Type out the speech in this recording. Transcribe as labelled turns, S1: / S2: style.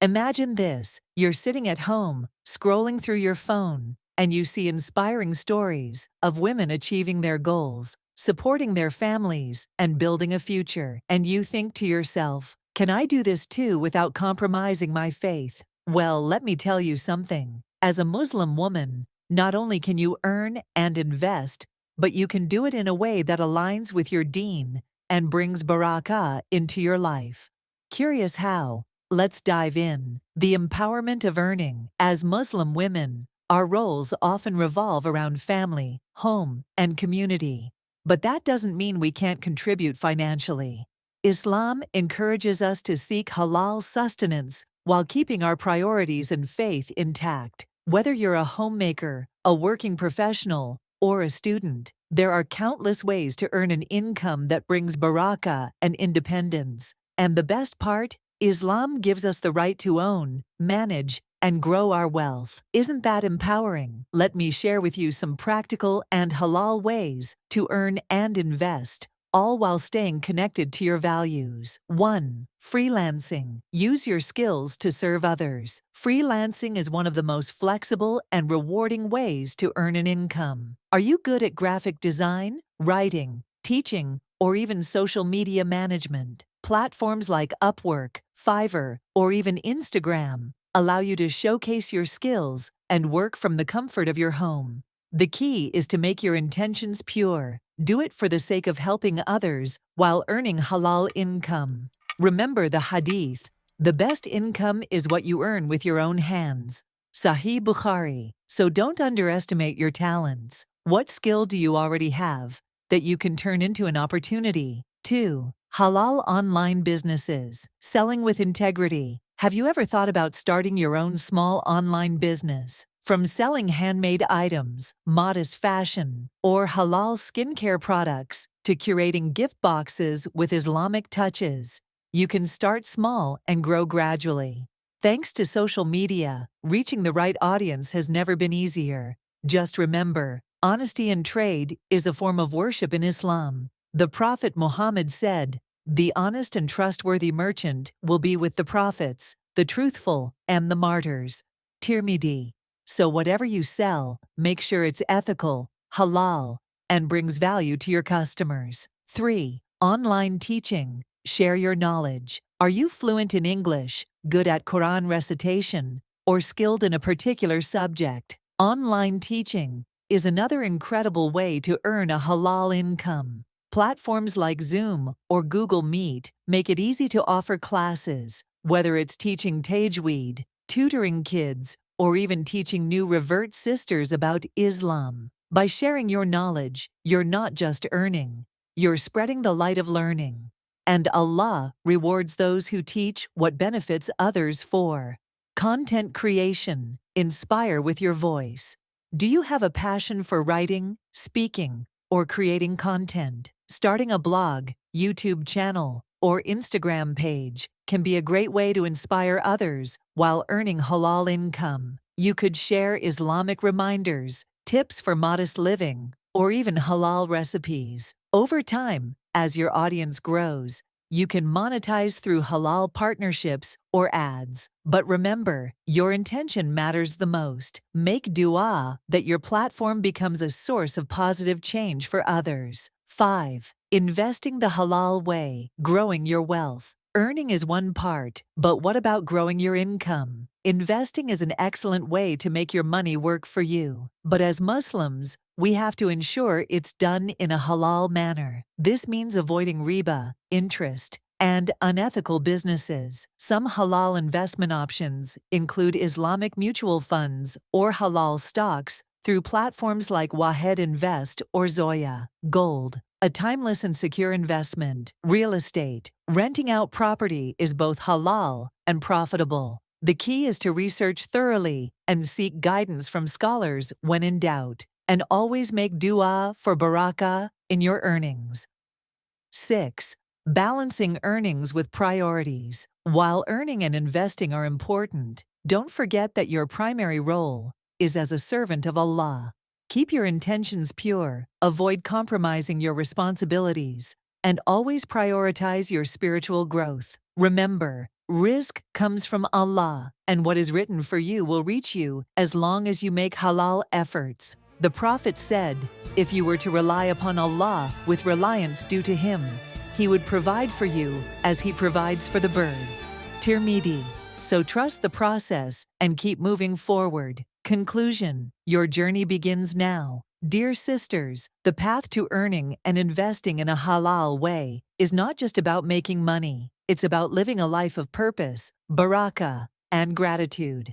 S1: Imagine this: you're sitting at home, scrolling through your phone, and you see inspiring stories of women achieving their goals, supporting their families, and building a future. And you think to yourself, can I do this too without compromising my faith? Well, let me tell you something. As a Muslim woman, not only can you earn and invest, but you can do it in a way that aligns with your deen and brings barakah into your life. Curious how? Let's dive in. The empowerment of earning. As Muslim women, our roles often revolve around family, home, and community. But that doesn't mean we can't contribute financially. Islam encourages us to seek halal sustenance while keeping our priorities and faith intact. Whether you're a homemaker, a working professional, or a student, there are countless ways to earn an income that brings barakah and independence. And the best part? Islam gives us the right to own, manage, and grow our wealth. Isn't that empowering? Let me share with you some practical and halal ways to earn and invest, all while staying connected to your values. 1. Freelancing. Use your skills to serve others. Freelancing is one of the most flexible and rewarding ways to earn an income. Are you good at graphic design, writing, teaching, or even social media management? Platforms like Upwork, Fiverr, or even Instagram allow you to showcase your skills and work from the comfort of your home. The key is to make your intentions pure. Do it for the sake of helping others while earning halal income. Remember the hadith, the best income is what you earn with your own hands. Sahih Bukhari. So don't underestimate your talents. What skill do you already have that you can turn into an opportunity? 2. Halal online businesses. Selling with integrity. Have you ever thought about starting your own small online business? From selling handmade items, modest fashion, or halal skincare products to curating gift boxes with Islamic touches, you can start small and grow gradually. Thanks to social media, reaching the right audience has never been easier. Just remember, honesty in trade is a form of worship in Islam. The Prophet Muhammad said, "The honest and trustworthy merchant will be with the prophets, the truthful, and the martyrs." Tirmidhi. So whatever you sell, make sure it's ethical, halal, and brings value to your customers. 3. Online teaching. Share your knowledge. Are you fluent in English, good at Quran recitation, or skilled in a particular subject? Online teaching is another incredible way to earn a halal income. Platforms like Zoom or Google Meet make it easy to offer classes, whether it's teaching tajweed, tutoring kids, or even teaching new revert sisters about Islam. By sharing your knowledge, you're not just earning, you're spreading the light of learning. And Allah rewards those who teach what benefits others. 4. Content creation. Inspire with your voice. Do you have a passion for writing, speaking, or creating content? Starting a blog, YouTube channel, or Instagram page can be a great way to inspire others while earning halal income. You could share Islamic reminders, tips for modest living, or even halal recipes. Over time, as your audience grows, you can monetize through halal partnerships or ads. But remember, your intention matters the most. Make dua that your platform becomes a source of positive change for others. 5. Investing the halal way. Growing your wealth. Earning is one part, but what about growing your income? Investing is an excellent way to make your money work for you. But as Muslims, we have to ensure it's done in a halal manner. This means avoiding riba, interest, and unethical businesses. Some halal investment options include Islamic mutual funds or halal stocks through platforms like Wahed Invest or Zoya. Gold. A timeless and secure investment. Real estate. Renting out property is both halal and profitable. The key is to research thoroughly and seek guidance from scholars when in doubt. And always make dua for barakah in your earnings. 6. Balancing earnings with priorities. While earning and investing are important, don't forget that your primary role is as a servant of Allah. Keep your intentions pure, avoid compromising your responsibilities, and always prioritize your spiritual growth. Remember, Rizq comes from Allah, and what is written for you will reach you as long as you make halal efforts. The Prophet said, if you were to rely upon Allah with reliance due to Him, He would provide for you as He provides for the birds. Tirmidhi. So trust the process and keep moving forward. Conclusion. Your journey begins now. Dear sisters, the path to earning and investing in a halal way is not just about making money. It's about living a life of purpose, barakah, and gratitude.